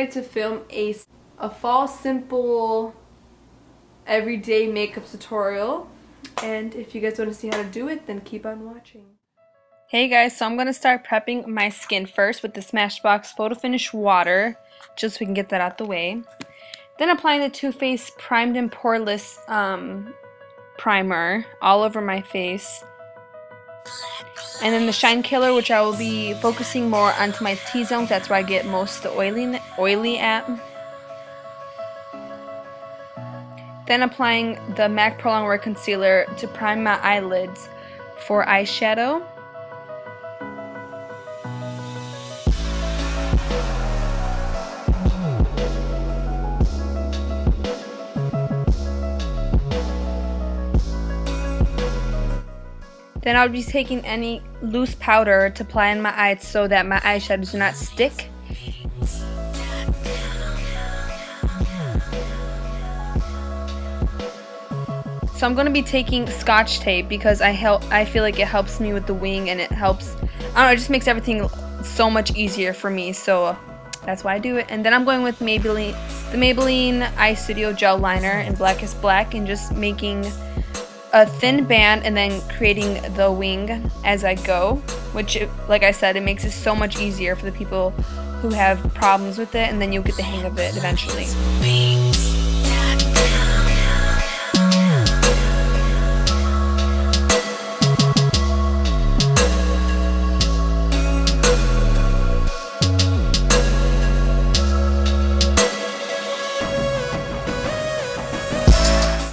decided to film a fall simple everyday makeup tutorial, and if you guys want to see how to do it, then keep on watching. Hey guys, so I'm going to start prepping my skin first with the Smashbox Photo Finish Water, just so we can get that out the way. Then applying the Too Faced Primed and Poreless primer all over my face. And then the Shine Killer, which I will be focusing more onto my T-zones. That's where I get most of the oily at. Then applying the MAC Pro Longwear Concealer to prime my eyelids for eyeshadow. Then I'll be taking any loose powder to apply on my eyes so that my eyeshadows do not stick. So I'm going to be taking Scotch tape because I feel like it helps me with the wing, and it helps, I don't know, it just makes everything so much easier for me, so that's why I do it. And then I'm going with the Maybelline Eye Studio Gel Liner in Blackest Black, and just making a thin band and then creating the wing as I go, which, like I said, it makes it so much easier for the people who have problems with it, and then you'll get the hang of it eventually.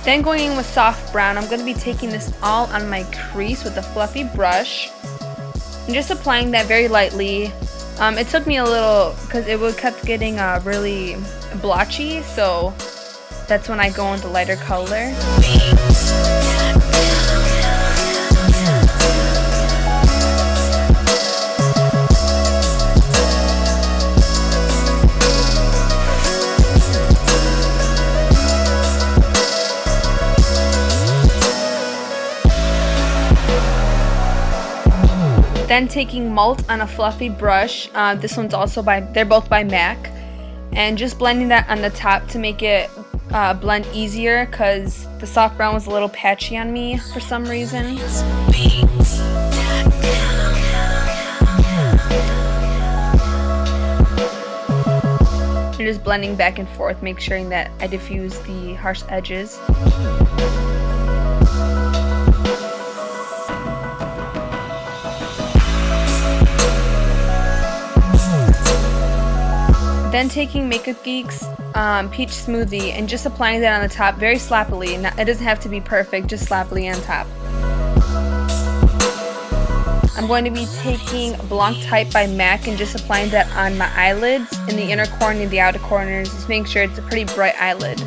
Then going in with soft brown, I'm going to be taking this all on my crease with a fluffy brush and just applying that very lightly. It took me a little because it kept getting really blotchy, so that's when I go into lighter color. Then taking Malt on a fluffy brush, this one's also they're both by MAC, and just blending that on the top to make it blend easier, because the soft brown was a little patchy on me for some reason. And just blending back and forth, make sure that I diffuse the harsh edges. Then taking Makeup Geek's Peach Smoothie and just applying that on the top very sloppily. It doesn't have to be perfect, just sloppily on top. I'm going to be taking Blanc Type by MAC and just applying that on my eyelids, in the inner corner and the outer corners, just making sure it's a pretty bright eyelid.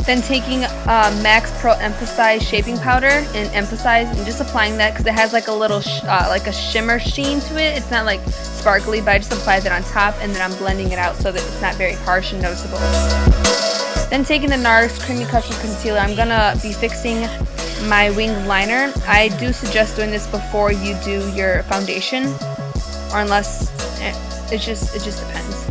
Then taking MAC Pro Emphasize Shaping Powder and Emphasize, and just applying that because it has like a little like a shimmer sheen to it. It's not like sparkly, but I just apply that on top, and then I'm blending it out so that it's not very harsh and noticeable. Then taking the NARS Creamy Custom Concealer, I'm gonna be fixing my wing liner. I do suggest doing this before you do your foundation, or unless it just depends.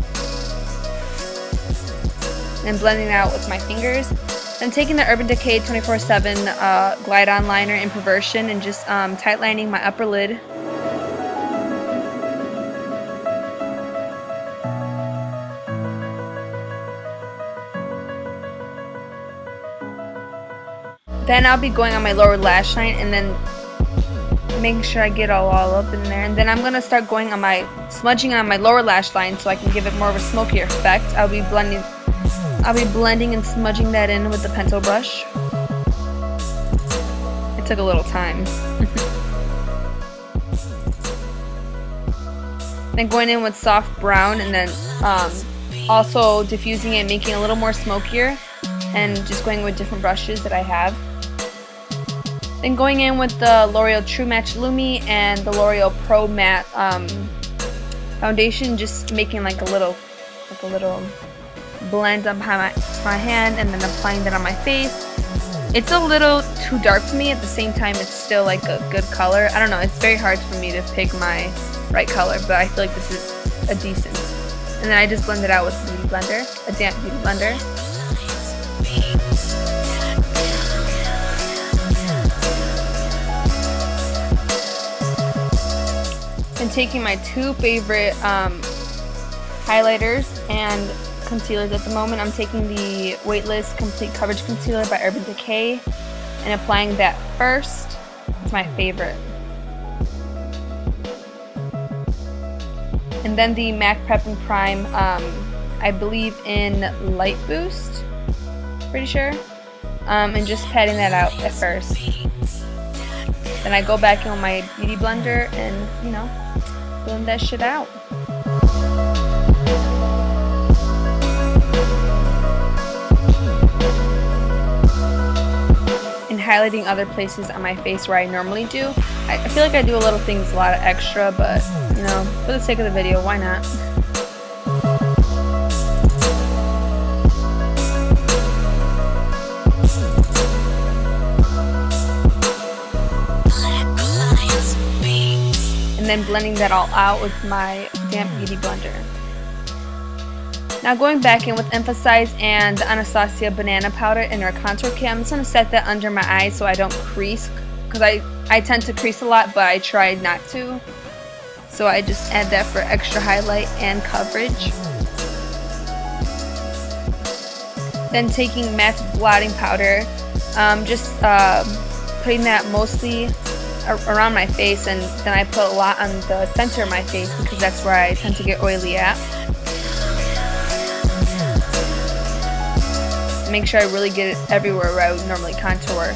And blending it out with my fingers. Then taking the Urban Decay 24/7 Glide On Liner in Perversion and just tight lining my upper lid. Then I'll be going on my lower lash line and then making sure I get all up in there. And then I'm gonna start going on smudging on my lower lash line so I can give it more of a smokier effect. I'll be blending and smudging that in with the pencil brush. It took a little time. Then going in with soft brown, and then also diffusing it, making it a little more smokier, and just going with different brushes that I have. Then going in with the L'Oreal True Match Lumi and the L'Oreal Pro Matte foundation, just making like a little blend up behind my hand, and then applying that on my face. It's a little too dark for me. At the same time, it's still like a good color. I don't know. It's very hard for me to pick my right color, but I feel like this is a decent. And then I just blend it out with a beauty blender, a damp beauty blender. And taking my two favorite highlighters and concealers at the moment. I'm taking the Weightless Complete Coverage Concealer by Urban Decay and applying that first. It's my favorite. And then the MAC Prep and Prime, I believe in Light Boost, pretty sure. And just patting that out at first. Then I go back in with my beauty blender and, you know, blend that shit out. And highlighting other places on my face where I normally do. I feel like I do a little things a lot of extra, but you know, for the sake of the video, why not? And then blending that all out with my damp beauty blender. Now going back in with Emphasize and Anastasia Banana Powder in our contour kit, I'm just going to set that under my eyes so I don't crease, because I tend to crease a lot, but I try not to. So I just add that for extra highlight and coverage. Then taking matte blotting powder, just putting that mostly around my face, and then I put a lot on the center of my face because that's where I tend to get oily at. Make sure I really get it everywhere where I would normally contour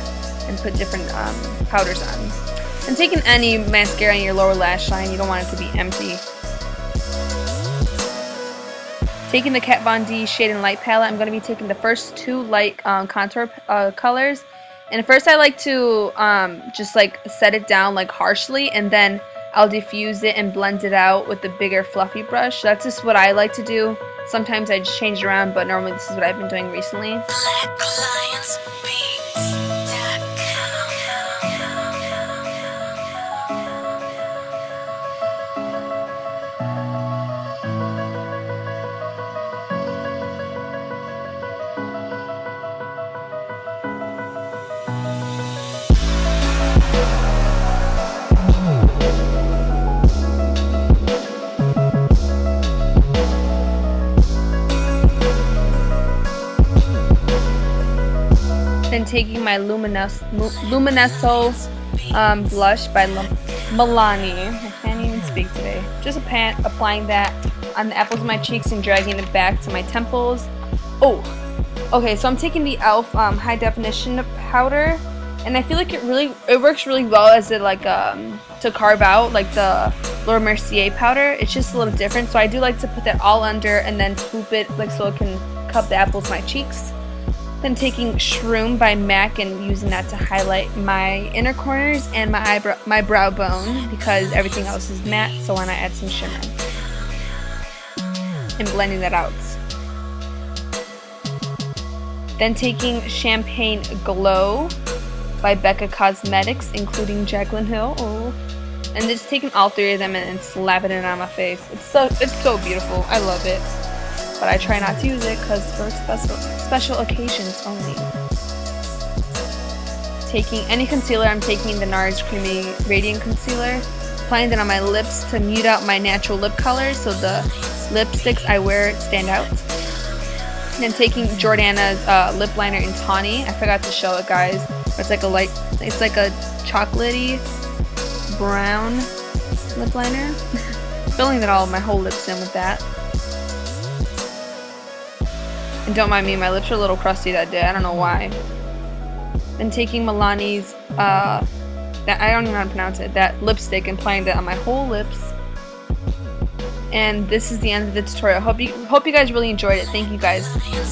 and put different powders on. And taking any mascara in your lower lash line, you don't want it to be empty. Taking the Kat Von D Shade and Light palette, I'm going to be taking the first two light contour colors. And first I like to just like set it down like harshly, and then I'll diffuse it and blend it out with the bigger fluffy brush. That's just what I like to do. Sometimes I just change it around, but normally this is what I've been doing recently. Then taking my Luminesso blush by Milani. I can't even speak today. Just applying that on the apples of my cheeks and dragging it back to my temples. Oh, okay. So I'm taking the e.l.f. high definition powder, and I feel like it works really well as it like to carve out like the Laura Mercier powder. It's just a little different, so I do like to put that all under and then swoop it like so it can cup the apples of my cheeks. Then taking Shroom by MAC and using that to highlight my inner corners and my brow bone, because everything else is matte, so why not add some shimmer? And blending that out. Then taking Champagne Glow by Becca Cosmetics, including Jaclyn Hill. Oh. And just taking all three of them and slapping it on my face. It's so beautiful. I love it. But I try not to use it because for special occasions only. Taking any concealer, I'm taking the NARS Creamy Radiant Concealer, applying that on my lips to mute out my natural lip color so the lipsticks I wear stand out. And then taking Jordana's lip liner in Tawny. I forgot to show it, guys. It's like a chocolatey brown lip liner. Filling that all of my whole lips in with that. And don't mind me, my lips are a little crusty that day. I don't know why. Then taking Milani's, I don't even know how to pronounce it, that lipstick, and applying that on my whole lips. And this is the end of the tutorial. Hope you guys really enjoyed it. Thank you guys. Yeah.